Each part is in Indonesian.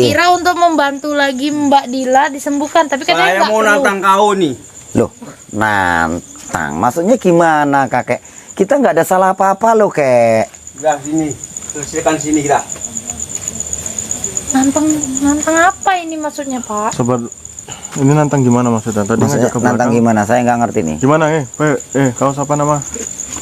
Kira untuk membantu lagi Mbak Dila disembuhkan, tapi katanya Saya nggak mau perlu. nantang kau nih. Loh, nantang. Maksudnya gimana, kakek? Kita nggak ada salah apa-apa loh, kek. Udah sini, selesaikan sini kita. Nantang apa ini maksudnya, Pak? Sobat, ini nantang gimana maksudnya? Tadi Maksudnya ngajak ke nantang belakang. gimana? Saya nggak ngerti nih. Gimana kau siapa nama?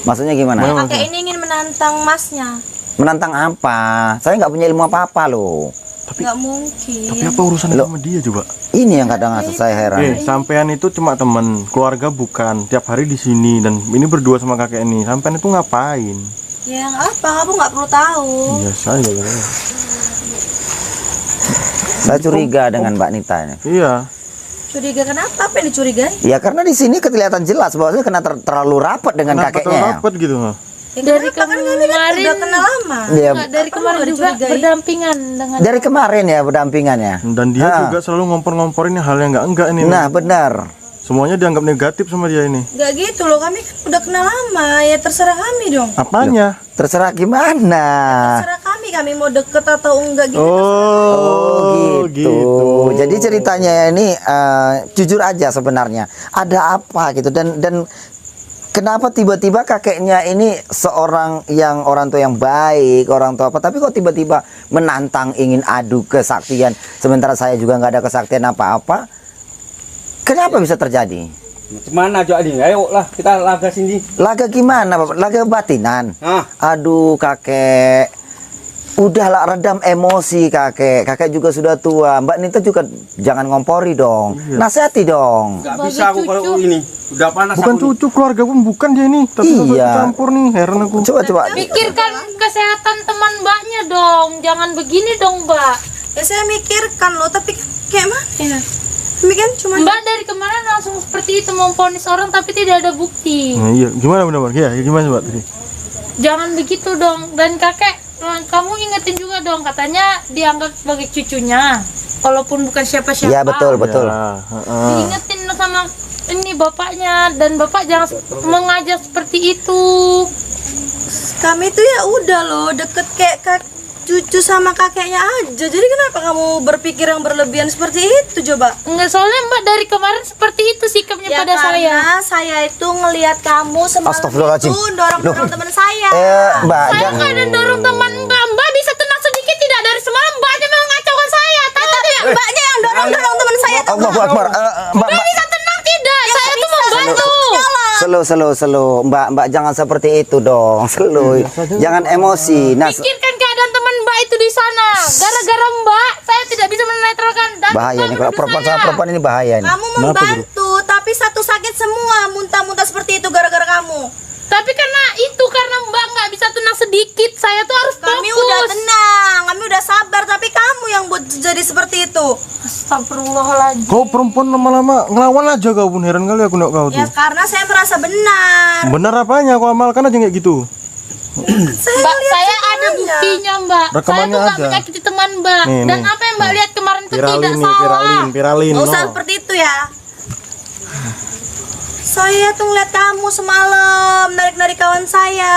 Maksudnya gimana? Kakek ini ingin menantang masnya. Menantang apa? Saya nggak punya ilmu apa-apa loh. Nggak mungkin. Tapi apa urusannya Loh. sama dia coba? Ini yang kadang saya heran. Sampean itu cuma teman, keluarga bukan. Tiap hari di sini dan ini berdua sama kakek ini. Sampean itu ngapain? Ya nggak apa, kamu nggak perlu tahu. Biasa aja ya. Saya curiga dengan Mbak Nita ini. Iya. Curiga kenapa? Apa yang dicurigai? Ya karena di sini kelihatan jelas bahwasanya kena terlalu rapat dengan Kenapa kakeknya. terlalu rapat gitu? Ha? Ya, Dari kenapa? Kan kami kan kemarin- udah kenal lama. Ya, Nggak, dari Apa kemarin nggak juga dicurigai? berdampingan dengan dari kemarin ya berdampingannya. Dan dia Ah. juga selalu ngompor-ngomporin hal yang enggak ini. Nah benar. Semuanya dianggap negatif sama dia ini. Nggak gitu loh, kami kan udah kenal lama. Ya terserah kami dong. Apanya? Terserah gimana. Terserah kami mau deket atau enggak gitu. Oh gitu. Jadi ceritanya ini jujur aja sebenarnya ada apa gitu dan kenapa tiba-tiba kakeknya ini seorang yang orang tua yang baik, orang tua apa, tapi kok tiba-tiba menantang ingin adu kesaktian sementara saya juga nggak ada kesaktian apa-apa. Kenapa bisa terjadi? Mana aja nih? Ayo lah kita laga sini. Laga gimana, Bapak? Laga batinan. Ah, Aduh kakek, udahlah redam emosi kakek. Kakek juga sudah tua. Mbak Nita juga jangan ngompori dong. Nasihati dong. nggak Sebagai bisa aku kalau cucu. ini. Udah panas Bukan aku nih. cucu, keluarga pun bukan dia ini. Tapi Iya. campur nih, heran aku. Coba. Pikirkan kesehatan teman Mbaknya dong. Jangan begini dong, Mbak. Ya saya mikirkan loh, tapi kayak mana ya? Kami kan cuma Mbak dari kemarin langsung seperti itu memvonis orang tapi tidak ada bukti. Nah, iya, gimana benar? Iya, gimana Mbak tadi? Jangan begitu dong. Dan kakek, kamu ingetin juga dong, katanya dianggap sebagai cucunya, walaupun bukan siapa-siapa. Iya betul. Ya, heeh. Diingetin sama ini bapaknya, dan bapak jangan mengajak seperti itu. kami tuh ya udah loh deket kayak cucu sama kakeknya aja. Jadi kenapa kamu berpikir yang berlebihan seperti itu coba? Enggak, soalnya Mbak dari kemarin seperti itu sikapnya Ya pada saya. karena saya itu ngelihat kamu semalam Astagfirullahaladzim. itu dorong-dorong teman saya. Mbak, Saya nggak ada dorong teman Mbak. Mbak bisa tenang sedikit tidak? Dari semalam Mbaknya mau ngacaukan saya. Tahu tidak? Mbaknya yang dorong-dorong teman saya. Allahu Akbar. Mbak, Bisa tenang tidak? Saya tuh membantu. slow. Mbak jangan seperti itu dong. Slow. Jangan emosi. Nah, Pikirkan keadaan teman Mbak itu di sana. Gara-gara Mbak, saya tidak bisa menetralkan. Dan bahaya Mbak nih kalau menuduh perempuan saya. sama perempuan ini bahaya nih. Kamu membantu, tapi satu sakit semua, muntah-muntah seperti itu gara-gara kamu. Tapi karena Mbak nggak bisa tenang sedikit, saya tuh harus Kami fokus. udah tenang, kami udah sabar, tapi kamu yang buat jadi seperti itu. Astagfirullahaladzim. Kau perempuan lama-lama ngelawan aja kau pun, heran kali aku nak kau Ya tuh. karena saya merasa benar. Bener apanya kau amalkan aja kayak gitu. Saya Mbak, lihat saya ada semuanya. buktinya Mbak. Saya Rekamannya tuh nggak ada. menyakiti teman Mbak. Nih, Dan nih. apa yang Mbak lihat kemarin itu tidak Viralin nih, salah. viralin. Nggak usah no. seperti itu ya. Saya tuh ngeliat kamu semalam narik-narik kawan saya.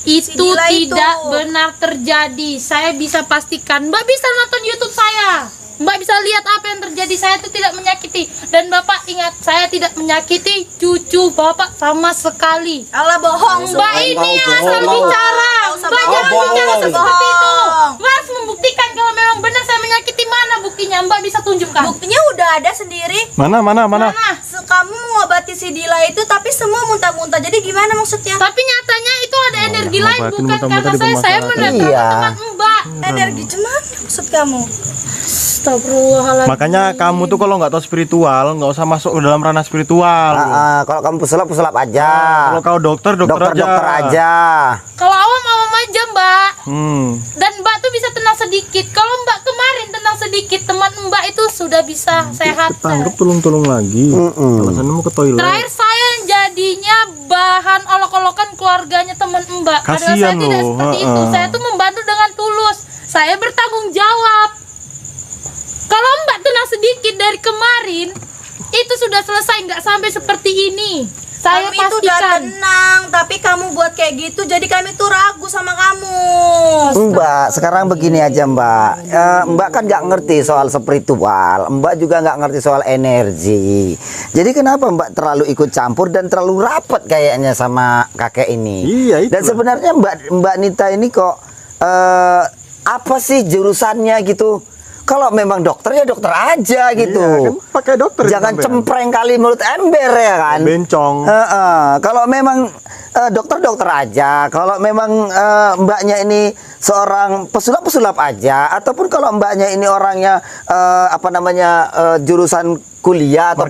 Itu Si Dila itu. tidak benar terjadi. Saya bisa pastikan. Mbak bisa nonton YouTube saya. Mbak bisa lihat apa yang terjadi. Saya itu tidak menyakiti. Dan Bapak ingat, saya tidak menyakiti cucu Bapak sama sekali. Allah bohong. Mbak ini yang asal bohong. bicara. Nggak usah Mbak bohong. jangan bicara Bohong. seperti itu. Mbak harus membuktikan kalau memang benar saya menyakiti. Mana buktinya? Mbak bisa tunjukkan. Buktinya udah ada sendiri. Mana? Kamu mengobati si Dila itu, tapi semua muntah-muntah. Jadi gimana maksudnya? Tapi nyatanya itu ada energi lain, ngobatin bukan muntah-muntah karena saya dipermasalahkan. menetralkan Iya. teman Mbak. Energi cuman maksud kamu? Astagfirullahaladzim. Makanya kamu tuh kalau nggak tahu spiritual, nggak usah masuk ke dalam ranah spiritual. Kalau kamu pesulap aja. Kalau kau dokter Dokter aja. Kalau awam aja Mbak. Dan Mbak tuh bisa tenang sedikit. Kalau Mbak kemarin tenang sedikit, teman Mbak itu sudah bisa sehat. Ketangkep tolong lagi. Alasannya mau ke toilet. Terakhir saya jadinya bahan olok-olokan keluarganya teman Mbak. Padahal saya Kasian tidak loh, seperti itu. Saya tuh membantu dengan tulus. Saya bertanggung jawab. Kalau Mbak tenang sedikit dari kemarin, itu sudah selesai, nggak sampai seperti ini. Saya Kami tuh udah pastikan. tenang, tapi kamu buat kayak gitu, jadi kami tuh ragu sama kamu. Mbak, sekarang begini aja Mbak. Mbak kan nggak ngerti soal spiritual, Mbak juga nggak ngerti soal energi. Jadi kenapa Mbak terlalu ikut campur dan terlalu rapat kayaknya sama kakek ini? Iya, itulah. Dan sebenarnya Mbak Nita ini kok apa sih jurusannya gitu? Kalau memang dokter ya dokter aja gitu. Iya, kan pakai dokter Jangan sampean. cempreng kali mulut ember ya kan. Bencong. Kalau memang dokter aja, kalau memang mbaknya ini seorang pesulap aja, ataupun kalau mbaknya ini orangnya jurusan kuliah atau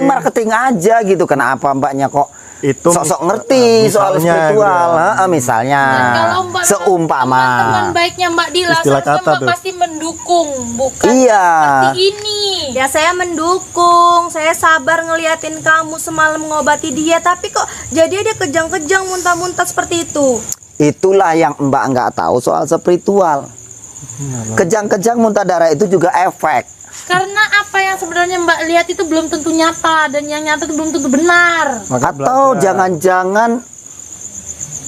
marketing aja gitu. Kenapa mbaknya kok Itu sok-sok ngerti soal misalnya, spiritual? Bro. Misalnya Dan kalau Mbak seumpama teman baiknya Mbak Dila, Istilah seharusnya kata Mbak tuh. pasti mendukung, bukan Iya. seperti ini. Ya saya mendukung, saya sabar ngeliatin kamu semalam ngobati dia, tapi kok jadi dia kejang-kejang muntah-muntah seperti itu. Itulah yang Mbak nggak tahu soal spiritual. Kejang-kejang muntah darah itu juga efek. Karena apa yang sebenarnya Mbak lihat itu belum tentu nyata, dan yang nyata itu belum tentu benar. Maka Atau belajar. jangan-jangan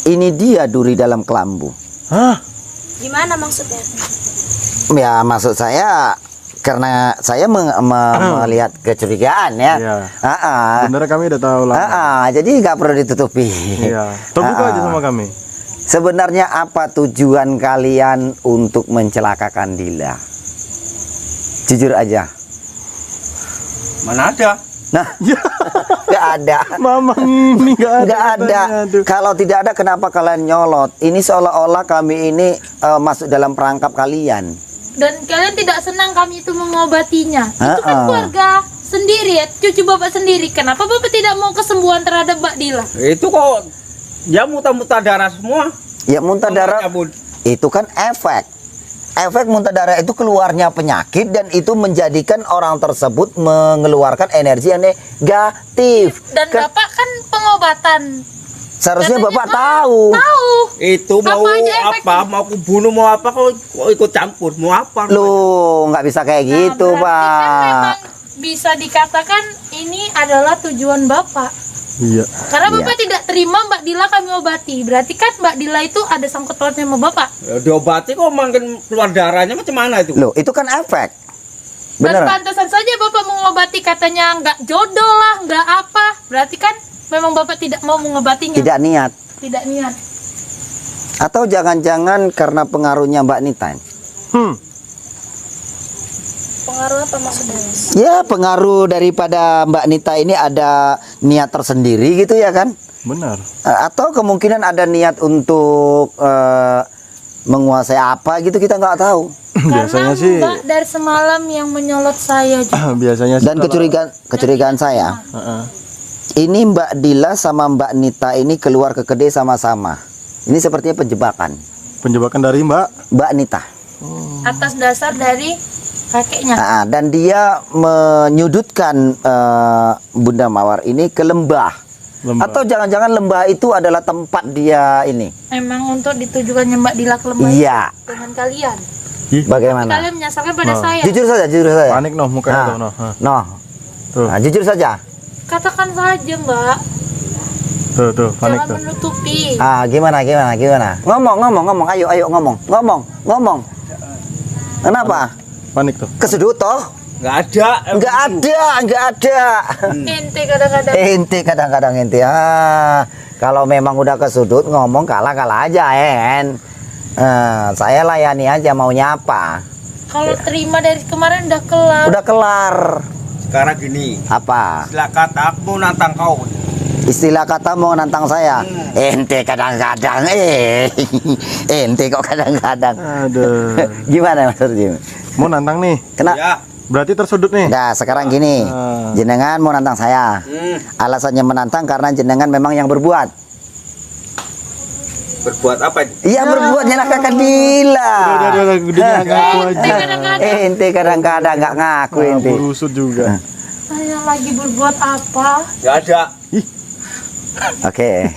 ini dia duri dalam kelambu. Hah? Gimana maksudnya? Ya maksud saya karena saya melihat kecurigaan ya. Iya. Sebenarnya kami udah tahu lah. Jadi nggak perlu ditutupi. Iya. Terbuka aja sama kami. Sebenarnya apa tujuan kalian untuk mencelakakan Dila? Jujur aja. Mana ada? Nah, nggak ada. Mamang ini nggak ada. Nggak ada. katanya, aduh. Kalau tidak ada, kenapa kalian nyolot? Ini seolah-olah kami ini masuk dalam perangkap kalian. Dan kalian tidak senang kami itu mengobatinya. Itu kan Ah. keluarga sendiri ya, cucu Bapak sendiri. Kenapa Bapak tidak mau kesembuhan terhadap Mbak Dila? Itu kok dia muntah-muntah darah semua. Ya muntah darah Cabut. itu kan efek. Efek muntah darah itu keluarnya penyakit dan itu menjadikan orang tersebut mengeluarkan energi yang negatif. Dan Kan Bapak kan pengobatan. seharusnya Katanya, Bapak tahu. Tahu. Itu mau Apa aja efeknya? apa? Mau aku bunuh mau apa? Kok ikut campur? Mau apa? Loh, nggak bisa kayak gitu, Nah, berarti kan Pak. memang bisa dikatakan ini adalah tujuan Bapak. Iya. Karena Iya. Bapak tidak terima Mbak Dila kami obati. Berarti kan Mbak Dila itu ada sangkut pautnya sama Bapak. Ya, diobati kok makin keluar darahnya macam mana itu? Loh, itu kan efek. Dan Bener. pantasan saja Bapak mengobati, katanya nggak jodoh lah, nggak apa. Berarti kan memang Bapak tidak mau mengobatinya. Tidak niat. Tidak niat. Atau jangan-jangan karena pengaruhnya Mbak Nita. Pengaruh apa maksudnya? Ya, pengaruh daripada Mbak Nita ini ada niat tersendiri gitu ya kan? Benar. Atau kemungkinan ada niat untuk menguasai apa gitu, kita nggak tahu. Biasanya Karena sih Mbak dari semalam yang menyolot saya juga. biasanya sih Dan kecurigaan saya, Heeh. ini Mbak Dila sama Mbak Nita ini keluar ke kedai sama-sama. Ini sepertinya penjebakan penjebakan dari Mbak Nita. Atas dasar dari kakeknya. Dan dia menyudutkan Bunda Mawar ini ke lembah. lembah. Atau jangan-jangan lembah itu adalah tempat dia ini. Memang untuk ditujukannya Mbak Dila ke lembah Iya. dengan kalian. Bagaimana? Kalian menyasarkan pada Nah. saya. Jujur saja. Panik noh mukanya tuh noh. Noh. Tuh. Nah, jujur saja. Katakan saja Mbak. Tuh panik Jangan tuh. menutupi. Gimana? Ngomong. Ayo ngomong. Kenapa? Panik tuh. Kesudut toh? Nggak ada. Nggak ada. Ente kadang-kadang. Ente kadang-kadang ente. Kalau memang udah kesudut ngomong kalah aja, En. Saya layani aja maunya apa. Kalau terima dari kemarin udah kelar. Udah kelar. Sekarang gini. Apa? Silakan aku mau nantang kau. Istilah kata mau nantang saya. Ente kadang-kadang. Ente kok kadang-kadang. Aduh. Gimana maksudnya? Mau nantang nih. Kenapa? Ya. Berarti tersudut nih. Nah, sekarang gini. Jenengan mau nantang saya. Alasannya menantang karena jenengan memang yang berbuat. Berbuat apa ini? Iya, berbuat nyelakakan Dila. Udah ngaku aja. Ente kadang-kadang nggak ngaku ente. Berusut juga. Saya lagi berbuat apa? Nggak ada. Oke,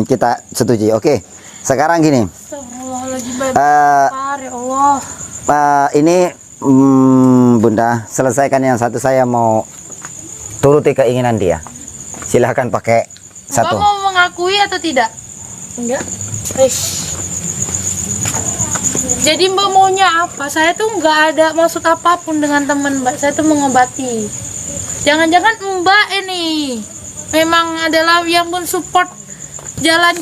kita setuju. Oke, sekarang gini. Astagfirullahaladzim. Eh, Ya Allah. Ini Bunda, selesaikan yang satu, saya mau turuti keinginan dia. Silahkan pakai Mbak satu. mau mengakui atau tidak? Enggak. Eish. Jadi Mbak maunya apa? Saya tuh nggak ada maksud apapun dengan teman Mbak. Saya tuh mengobati. Jangan-jangan Mbak ini memang adalah yang mensupport jalan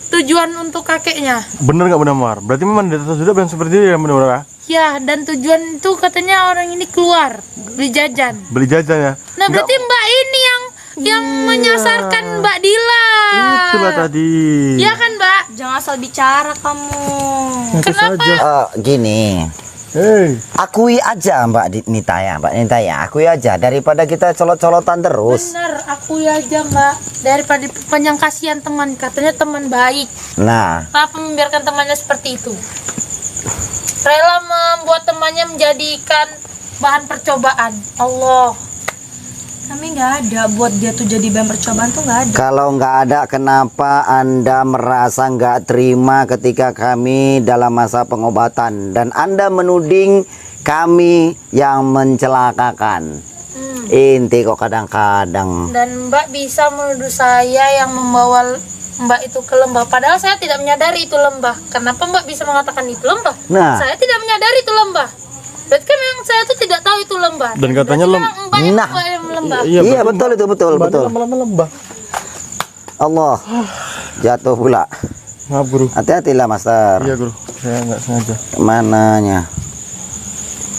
tujuan untuk kakeknya. Bener nggak Bunda Mawar? Berarti memang di atas sudah bilang seperti itu ya Bunda Mawar? Ya, dan tujuan itu katanya orang ini keluar beli jajan. Beli jajan ya? Nah, berarti Mbak ini yang menyasarkan Mbak Dila. Itulah tadi. Ya kan, Mbak? Jangan asal bicara kamu. Kenapa? Gini, Hei, akui aja Mbak Nita ya, akui aja daripada kita colot-colotan terus. Bener, aku aja Mbak. Daripada panjang kasihan teman, katanya teman baik. Nah, Kenapa membiarkan temannya seperti itu? Rela membuat temannya menjadikan bahan percobaan. Allah. Kami nggak ada buat dia tuh jadi bahan percobaan tuh nggak ada. kalau nggak ada, kenapa Anda merasa nggak terima ketika kami dalam masa pengobatan dan Anda menuding kami yang mencelakakan? Inti kok kadang-kadang. Dan Mbak bisa menuduh saya yang membawa Mbak itu ke lembah. Padahal saya tidak menyadari itu lembah. Kenapa Mbak bisa mengatakan itu lembah? Nah. Saya tidak menyadari itu lembah. Berarti kan memang saya tuh tidak tahu itu lembah. Dan katanya Berarti memang Mbak yang Nah. Mbak yang lembah. Iya betul itu betul. lama-lama lembah. Allah, jatuh pula. Ngabur. Hati-hatilah Master. Iya Guru, saya nggak sengaja. Mananya?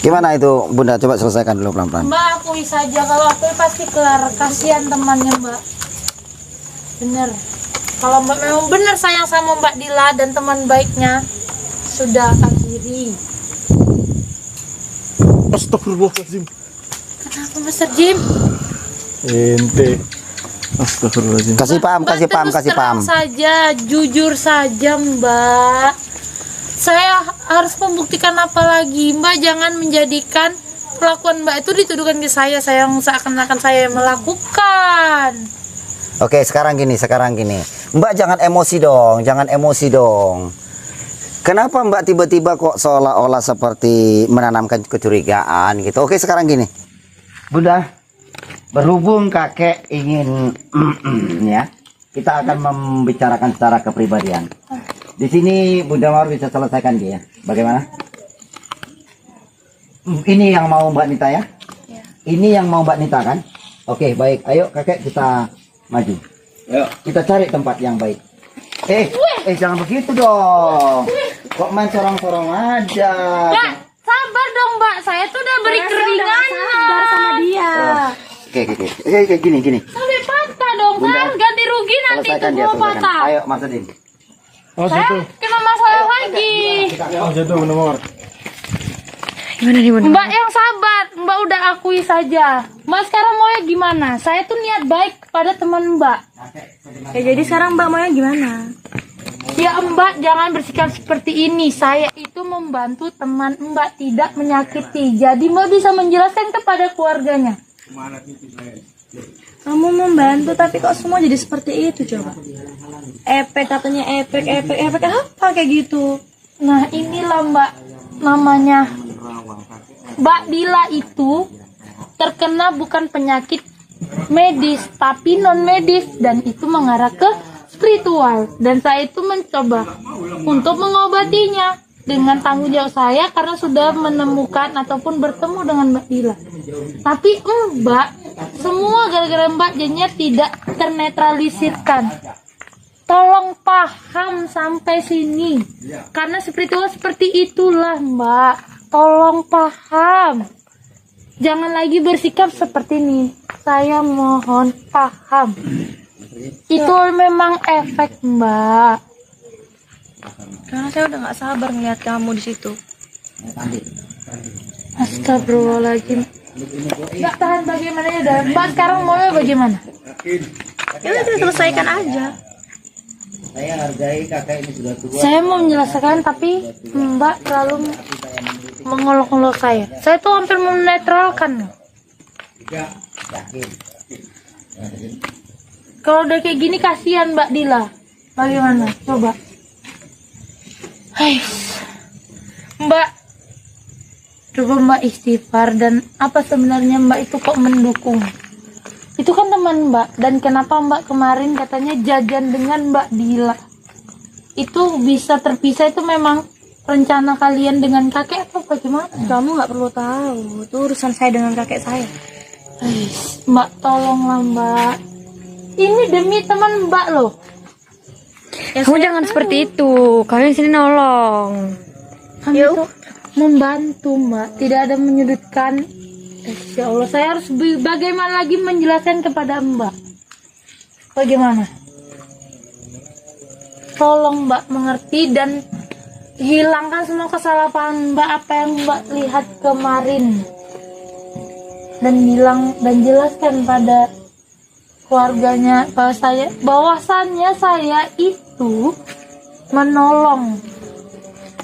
Gimana itu Bunda? Coba selesaikan dulu pelan-pelan. Mbak akui saja, kalau akui pasti kelar. Kasihan temannya Mbak. Bener. Kalau Mbak memang benar sayang sama Mbak Dila dan teman baiknya, sudah akhiri. Astagfirullahaladzim. Kenapa Mas Jim? Ente. Astagfirullahaladzim. Kasih paham, Mbak, kasih paham, terus kasih paham. terang saja, jujur saja Mbak. Saya harus membuktikan apa lagi? Mbak jangan menjadikan perlakuan Mbak itu dituduhkan ke saya yang seakan-akan saya yang melakukan. Oke, sekarang gini. Mbak jangan emosi dong. Kenapa Mbak tiba-tiba kok seolah-olah seperti menanamkan kecurigaan gitu? Oke, sekarang gini. Bunda, berhubung kakek ingin ya, kita akan membicarakan secara kepribadian. Di sini Bunda Mawar bisa selesaikan dia. Bagaimana? Ini yang mau Mbak Nita ya? Ini yang mau Mbak Nita kan? Oke, baik. Ayo kakek kita maju. Ayo, kita cari tempat yang baik. Jangan begitu dong. Kok main sorong-sorong aja? Mbak, sabar dong Mbak. Saya tuh udah beri keringan sama dia. Oke, gini. sampai patah dong. Bunda, Saya harus ganti rugi nanti itu gua patah. Ayo, Mas Adin. Saya kena masalah lagi. Jatuh Bunda Mawar. Mbak yang sabar, Mbak udah akui saja. Mbak sekarang maunya gimana? Saya tuh niat baik kepada teman Mbak. Ya jadi sekarang Mbak maunya gimana? Ya Mbak jangan bersikap seperti ini. Saya itu membantu teman Mbak, tidak menyakiti. Jadi Mbak bisa menjelaskan kepada keluarganya. Kamu membantu tapi kok semua jadi seperti itu coba? Efek katanya efek apa kayak gitu? Nah inilah Mbak namanya. Mbak Dila itu terkena bukan penyakit medis tapi non medis dan itu mengarah ke spiritual, dan saya itu mencoba untuk mengobatinya dengan tanggung jawab saya karena sudah menemukan ataupun bertemu dengan Mbak Dila. Tapi Mbak, semua gara-gara Mbak jadinya tidak ternetralisirkan. Tolong paham sampai sini, karena spiritual seperti itulah Mbak. Tolong paham, jangan lagi bersikap seperti ini. Saya mohon paham. Itu memang efek Mbak. Karena saya udah nggak sabar ngeliat kamu di situ. Astagfirullahaladzim. Nggak tahan bagaimana ya udah. Mbak sekarang maunya bagaimana? Ya udah kita selesaikan aja. Saya hargai kakak ini sudah tua. Saya mau menjelaskan tapi Mbak terlalu mengolok-olok saya. Saya tuh hampir menetralkan. Kalau udah kayak gini kasihan Mbak Dila. Bagaimana? Coba. Hai. Mbak. Coba Mbak istighfar, dan apa sebenarnya Mbak itu kok mendukung? Itu Itu kan teman Mbak. Dan kenapa Mbak kemarin katanya jajan dengan Mbak Dila? Itu bisa terpisah, itu memang rencana kalian dengan kakek atau bagaimana? Kamu nggak perlu tahu, itu urusan saya dengan kakek saya. Mbak tolonglah Mbak. Ini demi teman Mbak loh. Kamu jangan seperti itu. Kami sini nolong. Kami tuh membantu Mbak, tidak ada menyudutkan. Ya Allah, saya harus bagaimana lagi menjelaskan kepada Mbak? Bagaimana? Tolong Mbak mengerti dan hilangkan semua kesalahan Mbak, apa yang Mbak lihat kemarin, dan bilang dan jelaskan pada keluarganya bahwasannya saya itu menolong,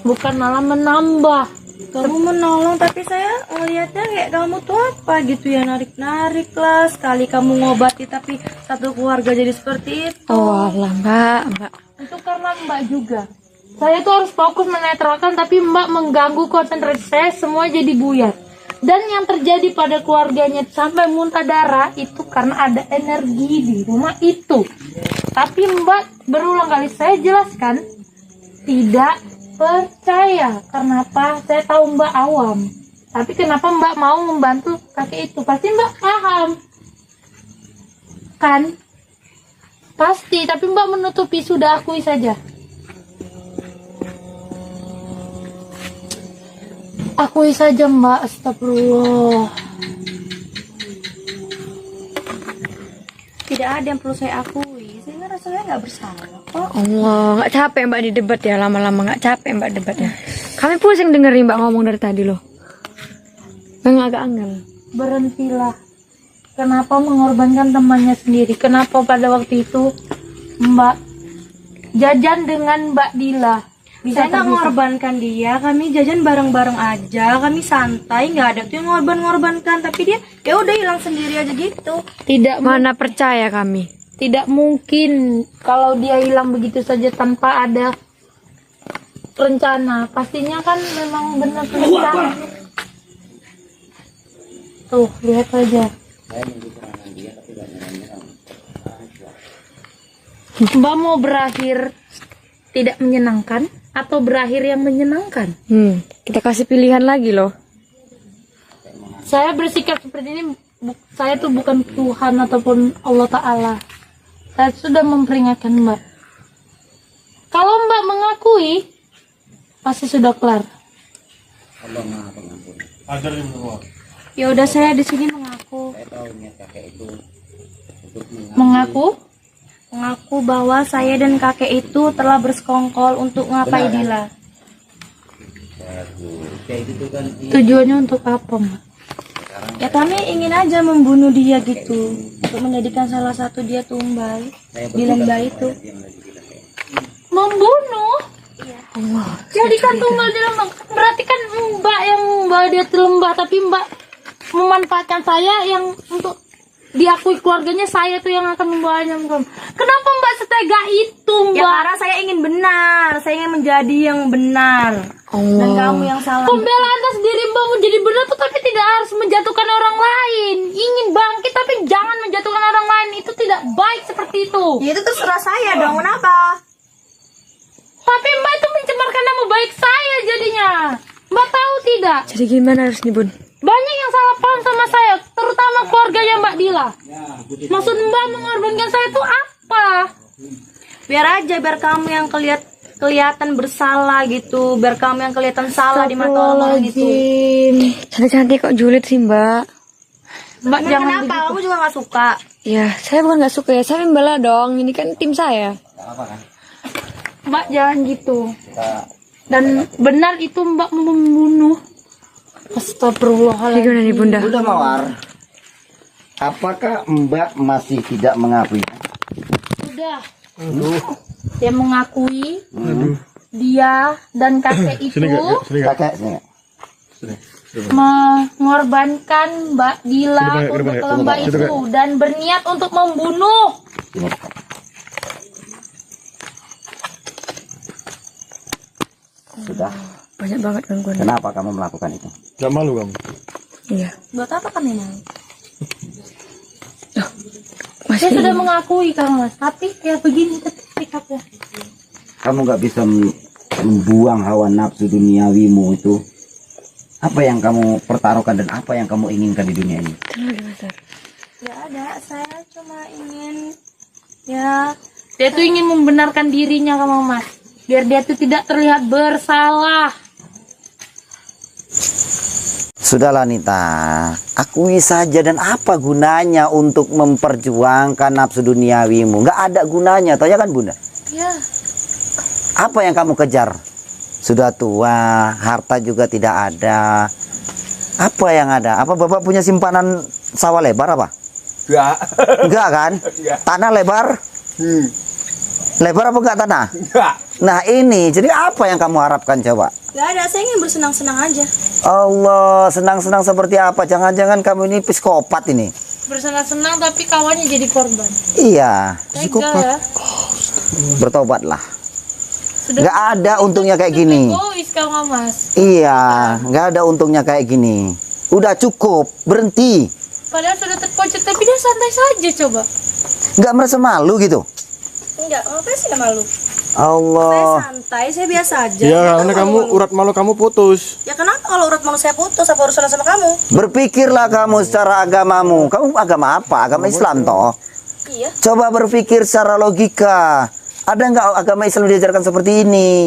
bukan malah menambah. Kamu menolong, tapi saya ngelihatnya kayak kamu tuh apa gitu ya, narik-narik lah. Sekali kamu ngobati tapi satu keluarga jadi seperti itu. Oh alah mbak. Itu karena Mbak juga. Saya tuh harus fokus menetralkan, tapi Mbak mengganggu konsentrasi saya, semua jadi buyar. Dan yang terjadi pada keluarganya sampai muntah darah itu karena ada energi di rumah itu. Tapi Mbak berulang kali saya jelaskan tidak percaya. Kenapa? Saya tahu Mbak awam. Tapi kenapa Mbak mau membantu kakek itu? Pasti Mbak paham. Kan? Pasti, tapi Mbak menutupi, sudah akui saja. Akui saja Mbak, astagfirullah. Tidak ada yang perlu saya akui. Saya ngerasa saya nggak bersalah kok. Allah, nggak capek mbak di debat ya, lama-lama nggak capek mbak debatnya. Kami pusing dengerin mbak ngomong dari tadi loh. Memang agak angel. Berhentilah. Kenapa mengorbankan temannya sendiri? Kenapa pada waktu itu Mbak jajan dengan Mbak Dila? Saya nggak mengorbankan dia, kami jajan bareng-bareng aja, kami santai, nggak ada tuh yang ngorban-ngorbankan. Tapi dia ya udah hilang sendiri aja gitu. Tidak Mana percaya kami. Tidak mungkin kalau dia hilang begitu saja tanpa ada rencana. Pastinya kan memang benar rencana. Tuh, lihat aja. Mbak mau berakhir tidak menyenangkan atau berakhir yang menyenangkan? Kita kasih pilihan lagi loh. Saya bersikap seperti ini, saya tuh bukan Tuhan ataupun Allah Ta'ala. Saya sudah memperingatkan Mbak. Kalau Mbak mengakui, pasti sudah kelar. Ya udah, saya di sini mengaku. Mengaku bahwa saya dan kakek itu telah bersekongkol untuk ngapai Dila. Tujuannya untuk apa Mbak? Ya kami ingin aja membunuh dia gitu, untuk menjadikan salah satu dia tumbal di lembah itu. Membunuh? Iya. Jadikan tunggal di lembah. Berarti kan Mbak yang membawa dia ke lembah, tapi Mbak memanfaatkan saya yang untuk diakui keluarganya, saya tuh yang akan membawanya. Kenapa Mbak setega itu Mbak? Ya karena saya ingin benar, saya ingin menjadi yang benar. Dan kamu yang salah. Pembelaan atas diri Mbak menjadi benar tuh, tapi tidak harus menjatuhkan orang lain. Ingin bangkit tapi jangan menjatuhkan orang lain, itu tidak baik seperti itu. Ya itu terserah saya dong, kenapa? Tapi Mbak itu mencemarkan nama baik saya jadinya. Mbak tahu tidak? Jadi gimana harus nih bun? Banyak yang salah paham sama saya, terutama keluarganya Mbak Dila. Maksud Mbak mengorbankan saya itu apa? Biar aja, biar kamu yang kelihatan bersalah gitu, biar kamu yang kelihatan salah di mata orang gitu. Cantik-cantik kok julid sih mbak. Mbak Nah, jangan kenapa? begitu. Kamu juga nggak suka? Ya saya bukan nggak suka ya, saya membela dong. Ini kan tim saya. Mbak jangan gitu. Dan benar itu Mbak membunuh. Astagfirullahaladzim. Gimana nih bunda? Bunda Mawar, apakah Mbak masih tidak mengakui? Sudah. Dia mengakui dia dan kakek itu Kakek, sini. mengorbankan Mbak Dila untuk ke lembah itu dan berniat untuk membunuh. Sini. Sudah. Banyak banget gangguan. Kenapa kamu melakukan itu? Gak malu kamu? Iya. Buat apa kami mau? Saya sudah mengakui Kang Mas, tapi ya begini sikapnya. Kamu nggak bisa membuang hawa nafsu duniawimu itu. Apa yang kamu pertaruhkan dan apa yang kamu inginkan di dunia ini? Nggak ada, saya cuma ingin ya Dia tuh ingin membenarkan dirinya Kang Mas, biar dia tuh tidak terlihat bersalah. Sudahlah Nita, akui saja, dan apa gunanya untuk memperjuangkan nafsu duniawimu? Nggak ada gunanya, toh ya kan Bunda? Ya, Apa yang kamu kejar? Sudah tua, harta juga tidak ada. Apa yang ada? Apa Bapak punya simpanan sawah lebar apa? Enggak. Enggak kan? Tanah lebar? Lebar apa enggak tanah? Enggak. Nah ini, jadi apa yang kamu harapkan coba? nggak ada, saya ingin bersenang-senang aja. Allah, senang-senang seperti apa? Jangan-jangan kamu ini psikopat ini. bersenang-senang tapi kawannya jadi korban. Iya, Tega ya. bertobatlah. Sudah Nggak ada untungnya kayak gini. egois Kang Mas. Iya, nggak ada untungnya kayak gini. Udah cukup, berhenti. Padahal sudah terpojok tapi dia santai saja coba. Nggak merasa malu gitu. Enggak, ngapain sih nggak malu? Saya Allah. santai, saya biasa aja. Ya Kenapa karena kamu malu? urat malu kamu putus. Ya kenapa kalau urat malu saya putus? Apa urusan sama kamu? Berpikirlah kamu secara agamamu. Kamu agama apa? Agama Islam toh. Iya. Coba berpikir secara logika. Ada nggak agama Islam diajarkan seperti ini?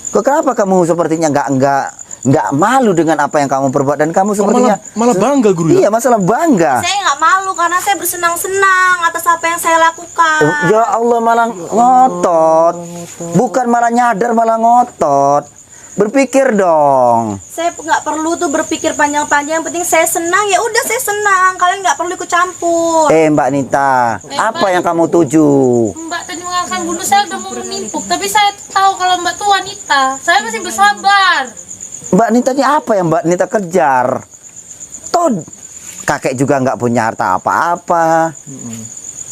Kok kenapa kamu sepertinya nggak malu dengan apa yang kamu perbuat, dan kamu Kok sepertinya malah bangga guru ya? iya, masalah bangga. Saya nggak malu karena saya bersenang-senang atas apa yang saya lakukan. Oh, ya Allah, malah ngotot. Bukan malah nyadar, malah ngotot. Berpikir dong. Saya nggak perlu tuh berpikir panjang-panjang. Yang penting saya senang, ya udah saya senang. Kalian nggak perlu ikut campur. Mbak Nita, apa yang kamu tuju? Mbak tadi mengatakan bunuh saya udah mau menimpuk, tapi saya tahu kalau Mbak tuh wanita. Saya masih bersabar. Mbak Nita ini apa yang Mbak Nita kejar? Toh kakek juga nggak punya harta apa-apa.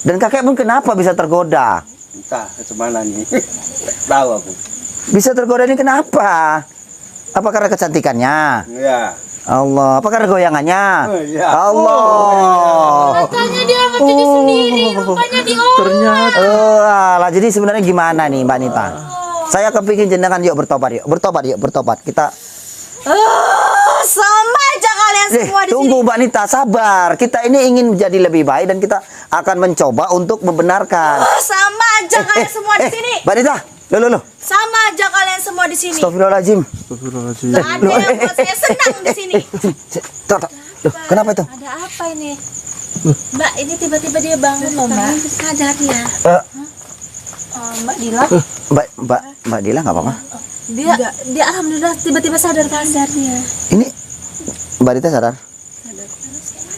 Dan kakek pun kenapa bisa tergoda? Entah kemana nih. Tahu aku. Bisa tergoda ini kenapa? Apa karena kecantikannya? Iya. Allah, apa karena goyangannya? Oh, iya. Allah. Katanya dia mau jadi sendiri, rupanya diolah. Ternyata Lah, jadi sebenarnya gimana nih Mbak Nita? Saya kepingin jenengan yuk bertobat, bertobat. Kita Sama aja kalian semua di tunggu sini. Mbak Nita, sabar. Kita ini ingin menjadi lebih baik dan kita akan mencoba untuk membenarkan. Sama aja kalian semua di sini. Mbak Nita, loh. Sama aja kalian semua di sini. Astagfirullahaladzim. Astagfirullahaladzim. Gak ada yang buat saya senang di sini. Loh, kenapa itu? Ada apa ini? Mbak, ini tiba-tiba dia bangun loh, Mbak. Sadar dia. Mbak Dila. Mbak Dila nggak apa-apa? Dia alhamdulillah tiba-tiba sadar dia. Ini Mbak Nita sadar?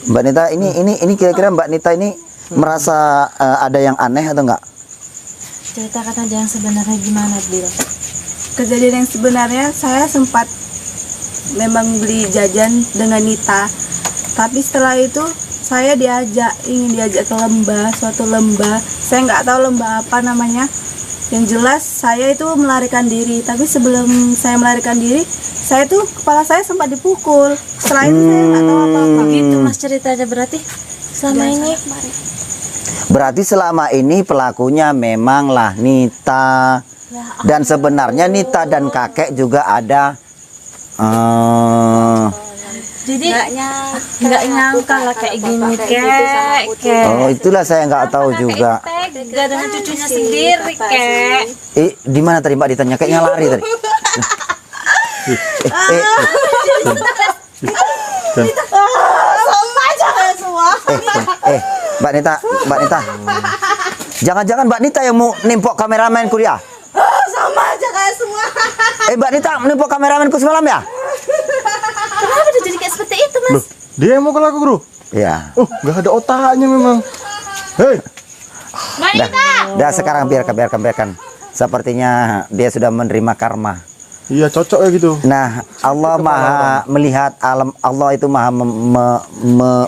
Mbak Nita ini kira-kira Mbak Nita ini merasa ada yang aneh atau enggak? Ceritakan aja yang sebenarnya gimana, Dila. Kejadian yang sebenarnya saya sempat memang beli jajan dengan Nita, tapi setelah itu saya ingin diajak ke suatu lembah. Saya nggak tahu lembah apa namanya. Yang jelas saya itu melarikan diri, tapi sebelum saya melarikan diri, saya tuh kepala saya sempat dipukul. Setelah itu saya nggak tahu apa-apa. Gitu Mas ceritanya berarti selama ini. Berarti selama ini pelakunya memanglah Nita. Dan sebenarnya Nita dan kakek juga ada. Jadi nggak nyangka lah kayak gini, kek. Oh, itulah saya nggak tahu juga. Tega dengan cucunya sendiri, kek. Di mana tadi Mbak ditanya? Kayaknya lari tadi. Sama aja kalian semua. Mbak Nita. Jangan-jangan Mbak Nita yang mau nimpok kameramen kuliah? Sama aja kalian semua. Mbak Nita menimpok kameramenku semalam ya? Kenapa dia jadi kayak seperti itu, Mas? Loh, dia yang mau ke laku, Bro. Iya. Oh, nggak ada otaknya memang. Hei, Mbak Nita. Dah sekarang biarkan. Sepertinya dia sudah menerima karma. iya cocok ya gitu. Nah, Allah maha melihat alam, Allah itu maha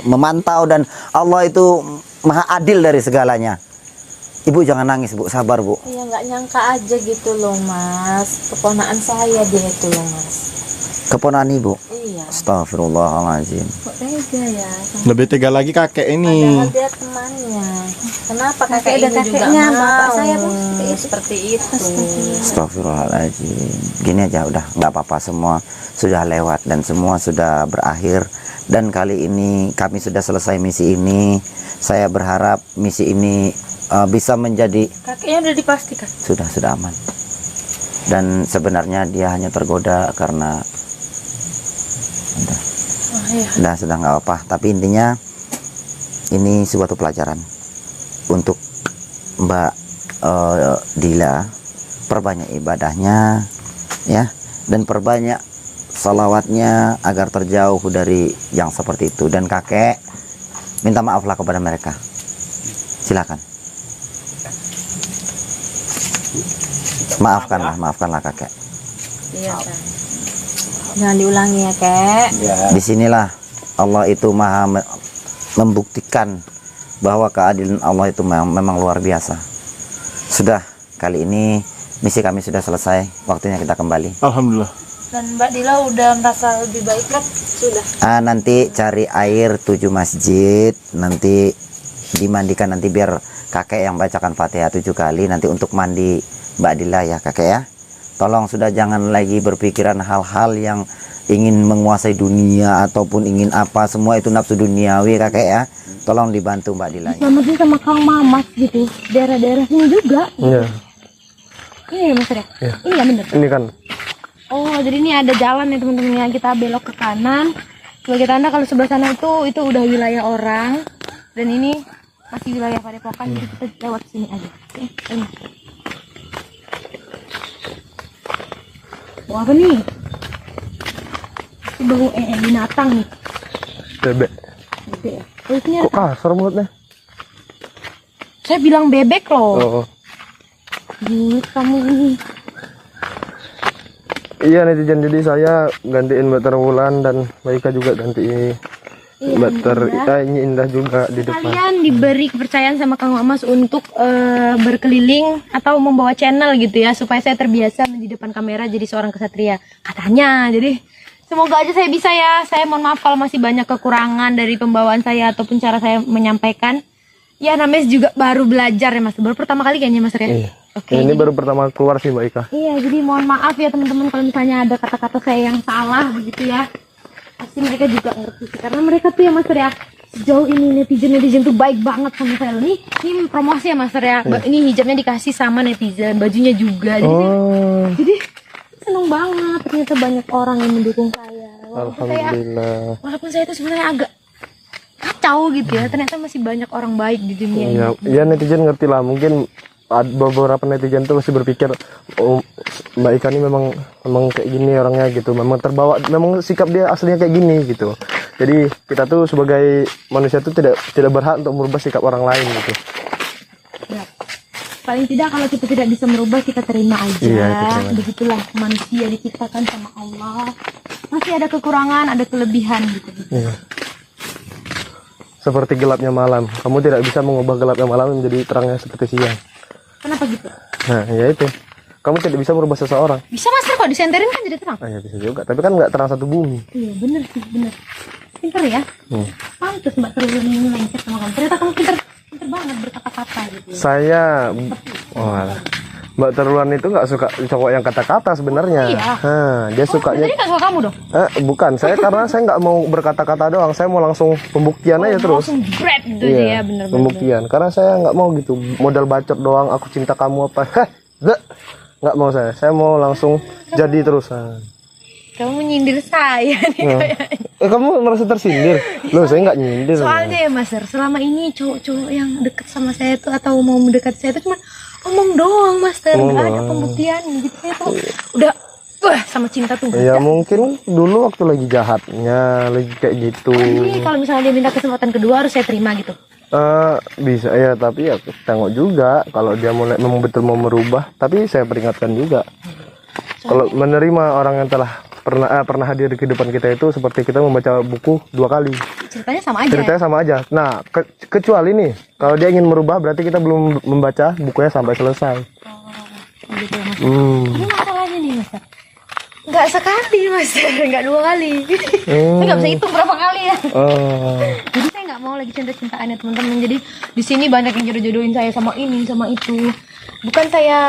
memantau, dan Allah itu maha adil dari segalanya. Ibu jangan nangis, Bu, sabar, Bu. Ya nggak nyangka aja gitu loh Mas, keponaan saya dia itu loh Mas. Keponakan Ibu. Iya. Astagfirullahaladzim. Kok tega ya? Lebih tega lagi kakek ini. Padahal dia temannya. Kenapa Masih kakek ada ini juga kakeknya, mau bapak saya pun seperti itu? Astagfirullahaladzim. Gini aja udah nggak apa-apa, semua sudah lewat dan semua sudah berakhir. Dan kali ini kami sudah selesai misi ini. Saya berharap misi ini bisa menjadi Kakeknya udah dipastikan. sudah aman. Dan sebenarnya dia hanya tergoda karena sudah nggak apa. Tapi intinya ini suatu pelajaran untuk Mbak Dila. Perbanyak ibadahnya ya, dan perbanyak salawatnya agar terjauh dari yang seperti itu. Dan kakek minta maaflah kepada mereka. Silakan. Maafkanlah kakek. Iya kan. Jangan diulangi ya kek. Disinilah Allah itu maha membuktikan bahwa keadilan Allah itu memang luar biasa. Sudah, kali ini misi kami sudah selesai. Waktunya kita kembali. Alhamdulillah. Dan Mbak Dila udah merasa lebih baik kan? Sudah. Nanti cari air 7 masjid, nanti dimandikan, nanti biar kakek yang bacakan Fatihah 7 kali nanti untuk mandi Mbak Dila ya kakek ya. Tolong sudah jangan lagi berpikiran hal-hal yang ingin menguasai dunia ataupun ingin apa, semua itu nafsu duniawi kakek ya. Tolong dibantu Mbak Dila ya. Selamatin sama Kang Mamat gitu, daerah-daerah sini juga. Iya. Iya ya Mas ya? Iya. Iya bener. Ini kan Oh jadi ini ada jalan ya teman-teman ya, kita belok ke kanan. Sebagai tanda kalau sebelah sana itu udah wilayah orang, dan ini masih wilayah Padepokan, jadi kita lewat sini aja. Oke, ini. Mau apa nih? Bau binatang nih. bebek. Bebek ya. Oh, ini Kok kasar mulutnya? saya bilang bebek loh. Oh. Bulut kamu ini. Iya netizen, jadi saya gantiin Mbak Terwulan dan Mbak Ika juga ganti Mbak ini Indah juga di depan. Kalian diberi kepercayaan sama Kang Mamas untuk berkeliling atau membawa channel gitu ya, supaya saya terbiasa di depan kamera jadi seorang kesatria katanya. Jadi semoga aja saya bisa ya. Saya mohon maaf kalau masih banyak kekurangan dari pembawaan saya ataupun cara saya menyampaikan. Ya namanya juga baru belajar ya Mas, baru pertama kali kayaknya Mas ya. Iya. Oke, Ini jadi- baru pertama keluar sih Mbak Ika. Iya, jadi mohon maaf ya teman-teman kalau misalnya ada kata-kata saya yang salah begitu ya. Pasti mereka juga ngerti sih, karena mereka tuh ya Mas ya, sejauh ini netizen tuh baik banget sama saya. Ini promosi ya Mas ya. Ini hijabnya dikasih sama netizen, bajunya juga. Jadi, jadi seneng banget, ternyata banyak orang yang mendukung saya. Alhamdulillah. Walaupun saya itu sebenarnya agak kacau gitu ya, ternyata masih banyak orang baik di dunia ini. Ya netizen ngerti lah, mungkin beberapa netizen tuh masih berpikir oh, Mbak Ika ini memang kayak gini orangnya gitu, memang terbawa, memang sikap dia aslinya kayak gini gitu. Jadi kita tuh sebagai manusia tuh tidak berhak untuk merubah sikap orang lain gitu. Ya. Paling tidak kalau kita tidak bisa merubah, kita terima aja. Iya, kita terima. Begitulah manusia diciptakan sama Allah. Masih ada kekurangan, ada kelebihan gitu. Iya. Seperti gelapnya malam, kamu tidak bisa mengubah gelapnya malam menjadi terangnya seperti siang. Kenapa gitu? Nah ya itu, kamu tidak bisa merubah seseorang. Bisa Mas, kok disenterin kan jadi terang. Ya bisa juga, tapi kan nggak terang satu bumi. Iya bener sih, bener. Pinter ya. Pantes Mbak terus ini lengket sama kamu. Ternyata kamu pinter banget berkata-kata gitu. Saya, Mbak Terluan itu nggak suka cowok yang kata-kata sebenarnya. Oh, iya. Dia sukanya. Jadi nggak suka kamu dong? Bukan, saya karena saya nggak mau berkata-kata doang, saya mau langsung pembuktian aja terus. Langsung bread gitu aja ya, bener-bener. Pembuktian. Karena saya nggak mau gitu, modal bacot doang. Aku cinta kamu apa? Nggak mau saya. Saya mau langsung jadi terusan. Kamu menyindir saya nih kayaknya. Kamu merasa tersindir? Loh, saya nggak nyindir. Soalnya ya Mas, selama ini cowok-cowok yang deket sama saya tuh atau mau mendekat saya tuh cuma omong doang Mas, nggak ada pembuktian gitu. Saya tuh udah sama cinta tuh. Ya mungkin dulu waktu lagi jahatnya, lagi kayak gitu. Jadi kalau misalnya dia minta kesempatan kedua harus saya terima gitu. Bisa ya, tapi ya tengok juga kalau dia memang betul mau merubah. Tapi saya peringatkan juga, kalau menerima orang yang telah pernah hadir di kehidupan kita itu seperti kita membaca buku 2 kali. Ceritanya sama aja. Ceritanya sama aja. Nah, kecuali nih, kalau dia ingin merubah berarti kita belum membaca bukunya sampai selesai. Gitu ya Mas. Hmm. Ini masalahnya nih Mas. Nggak sekali Mas, nggak 2 kali. Saya nggak bisa hitung berapa kali ya. Jadi saya nggak nggak mau lagi cinta-cintaan ya teman-teman. Jadi di sini banyak yang jodoh-jodohin saya sama ini sama itu. Bukan saya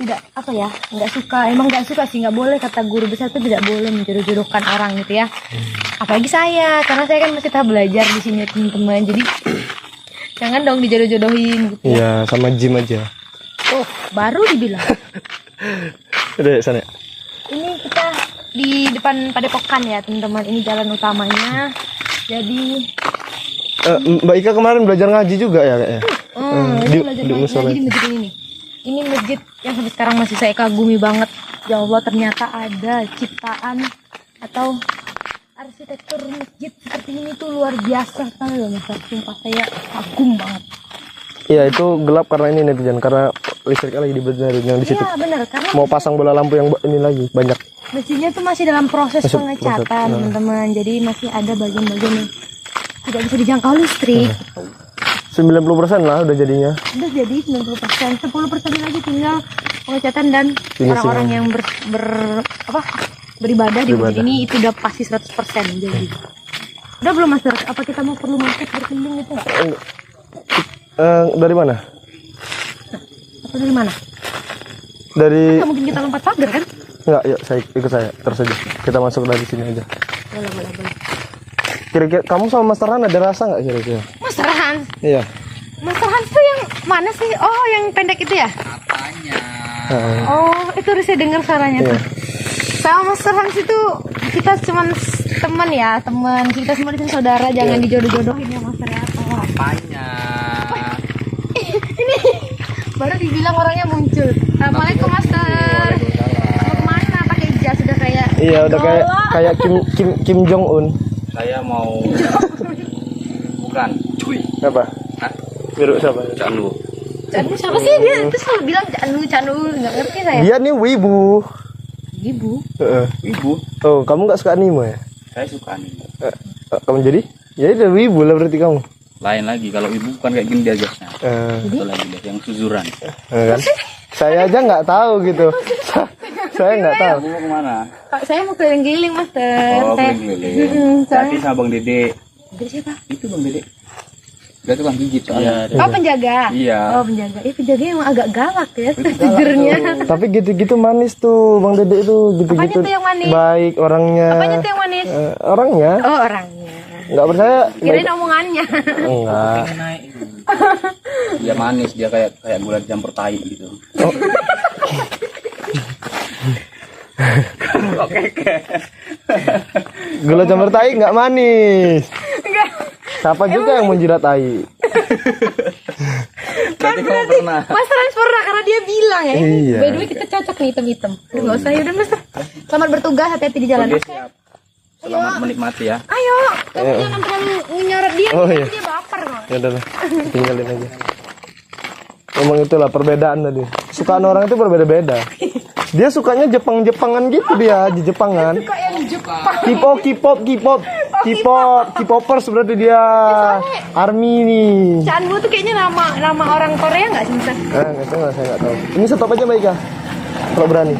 tidak apa ya, nggak suka. Emang nggak suka sih, nggak boleh, kata guru besar tuh tidak boleh menjodoh-jodohkan orang gitu ya. Apalagi saya, karena saya kan masih tahap belajar di sini teman-teman. Jadi jangan dong dijodoh-jodohin gitu. Iya, sama gym aja. Oh, baru dibilang. Udah sana. Ini kita di depan Padepokan ya teman-teman. Ini jalan utamanya. Jadi Mbak Ika kemarin belajar ngaji juga ya kayaknya. ini belajar ngaji di masjid ini. Ini masjid yang sampai sekarang masih saya kagumi banget. Ya Allah, ternyata ada ciptaan atau arsitektur masjid seperti ini tuh luar biasa sekali loh mas. Sumpah saya kagum banget. Iya, itu gelap karena ini netizen, karena listriknya lagi dibenerin yang di situ. Iya benar, karena Mau pasang bola lampu yang ini lagi banyak. masjidnya tuh masih dalam proses Masih pengecatan proses, teman-teman. Jadi masih ada bagian-bagian yang tidak bisa dijangkau listrik. 90% lah udah jadinya. Udah jadi 90%, 10% lagi tinggal pengecatan dan orang-orang yang beribadah di masjid ini itu udah pasti 100% jadi. Udah belum mas? Apa kita mau perlu masuk berkending gitu nggak? Dari mana? Atau dari mana? Dari Nggak mungkin kita lompat pagar kan? Enggak, yuk saya ikut saya terus aja. Kita masuk dari sini aja. Boleh. Kira-kira kamu sama Mas Terhan ada rasa nggak kira-kira? Mas Terhan? Iya. Mas Terhan tuh yang mana sih? Oh yang pendek itu ya? Oh itu udah saya dengar suaranya tuh. Sama Mas Terhan itu kita cuma teman ya, teman. Kita semua di sini saudara, jangan dijodoh-jodohin ya Mas Terhan. Apanya? Ini baru dibilang orangnya muncul. Assalamualaikum Master. Mau kemana? Pakai jas sudah kayak. Iya, udah kayak Kim Jong Un. Saya mau bukan. Cuy. Apa? Hah? Biru siapa? Canu. Canu siapa sih dia? Itu selalu bilang Canu, nggak ngerti saya. Dia nih wibu. Ibu. Ibu. Oh, kamu nggak suka anime ya? Saya suka anime. Kamu jadi? Ya udah wibu lah berarti kamu. Lain lagi, kalau ibu bukan kayak gini dia jasnya. Itu lagi deh, yang suzuran. Kan? Saya aja nggak tahu gitu. Saya nggak tahu. Kamu mau kemana? Saya mau keliling-keliling Master. Oh, Saya- keliling-keliling. Tadi sama Bang Dede. Dari siapa? Itu Bang Dede. Dia tukang gigit soalnya. Oh penjaga. Iya. Oh penjaga. Penjaga emang agak galak ya sejujurnya. Tapi gitu-gitu manis tuh Bang Dede itu, gitu-gitu. Apanya tuh yang manis? Baik orangnya. Apanya tuh yang manis? Orangnya. Oh orangnya. Nggak percaya? Kirain omongannya. Enggak. Dia manis, dia kayak gula campur tai gitu. Oke. Gula campur tai nggak manis. Siapa juga yang menjilat tai? Berarti kamu pernah. Mas Trans pernah karena dia bilang ya. Iya. By the way kita cocok nih hitam-hitam. Nggak usah ya udah Mas. Selamat bertugas, hati-hati di jalan. Oke, siap. Selamat menikmati ya. Ayo, kamu jangan terlalu nyorot dia, Oh, nanti iya. dia baper kok. Ya udah lah, tinggalin aja. Memang itulah perbedaan tadi. Sukaan orang itu berbeda-beda. Dia sukanya Jepang-Jepangan gitu dia, di Jepangan. Kok yang Jepang? K-popers berarti dia. Army nih. Chanmu tuh kayaknya nama orang Korea nggak sih Mas? Nggak tahu, saya nggak tahu. Ini stop aja Mbak Ika, kalau berani.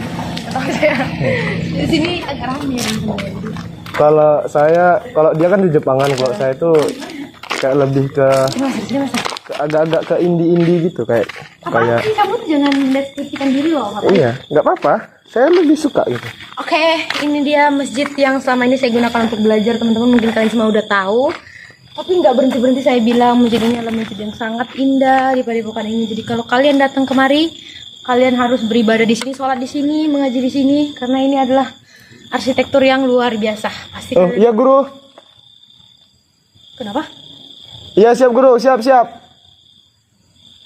Di sini agak ramai ya. Kalau dia kan di Jepangan, kalau saya itu kayak lebih ke agak-agak ke indie gitu kayak Tapi kamu tuh jangan deskripsikan diri loh. iya, nggak apa-apa. Saya lebih suka gitu. Oke, ini dia masjid yang selama ini saya gunakan untuk belajar teman-teman. Mungkin kalian semua udah tahu. Tapi nggak berhenti-berhenti saya bilang masjid ini adalah masjid yang sangat indah di Padepokan ini. Jadi kalau kalian datang kemari, kalian harus beribadah di sini, sholat di sini, mengaji di sini, karena ini adalah arsitektur yang luar biasa. Pasti Oh kalian... iya guru. Kenapa? Iya siap guru, siap.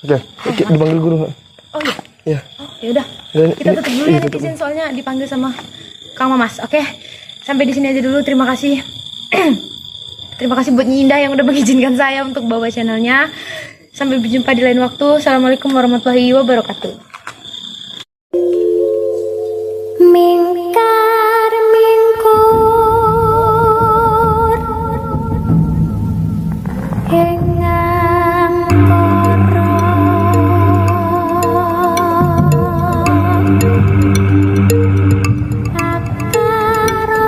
Oke, dipanggil guru. Oh iya. Iya. Oh, ya udah. Dan Kita ini- tutup dulu iya, ya netizen soalnya dipanggil sama Kang Mamas. Oke. Sampai di sini aja dulu. Terima kasih. Terima kasih buat Nyi Indah yang udah mengizinkan saya untuk bawa channelnya. Sampai berjumpa di lain waktu. Assalamualaikum warahmatullahi wabarakatuh. Mingkar mingkur hengang koro akaro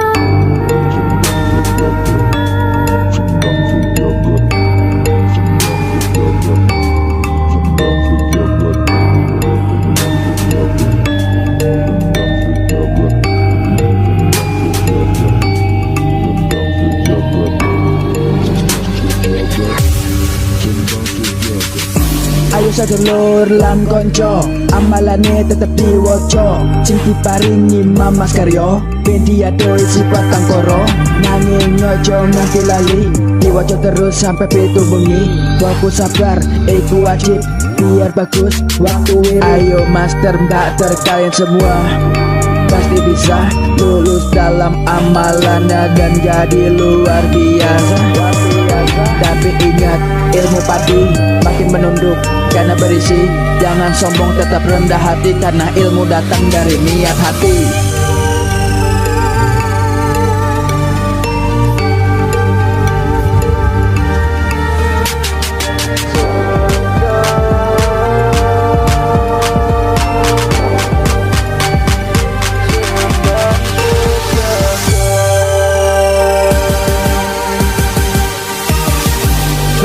sadulur lan konco, amalane tetep diwoco. Sing diparingi Mamas Karyo, ben diadohi sifat tangkoro. Nanging ojo nganti lali, diwoco terus sampai pitu bengi. Fokus sabar, iku wajib biar bagus waktu ini. Ayo master mbak kalian semua pasti bisa lulus dalam amalannya dan jadi luar biasa. Tapi ingat, ilmu padi makin menunduk karena berisi. Jangan sombong, tetap rendah hati karena ilmu datang dari niat hati.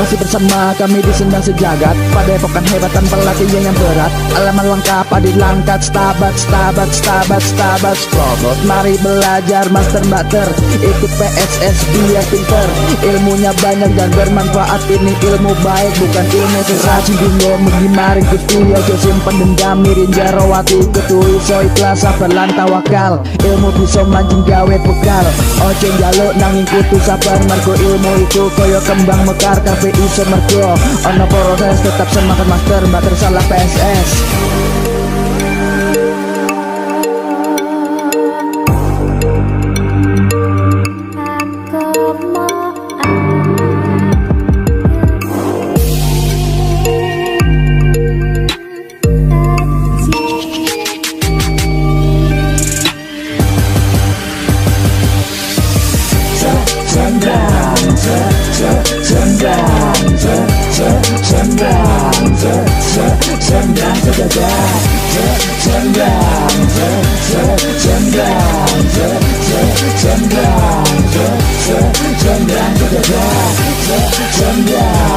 Masih bersama kami di Sendang Sejagat, pada epokan hebat tanpa latihan yang berat. Alaman lengkap adik langkat, stabat Strobot. Mari belajar master bater, ikut PSS biar pinter. Ilmunya banyak dan bermanfaat, ini ilmu baik bukan ilmu seracun. Dunia mengimaring kutu ojo simpen dendam, mirin jarawati ketui so ikhlas sabar lan tawakal. Ilmu bisa mancing gawe bekal, ojo njaluk nanging kutu sabar. Mergo ilmu itu koyo kembang mekar, kafe iso mergo ono proses. Tetap semangat master, bater salah PSS. Sendang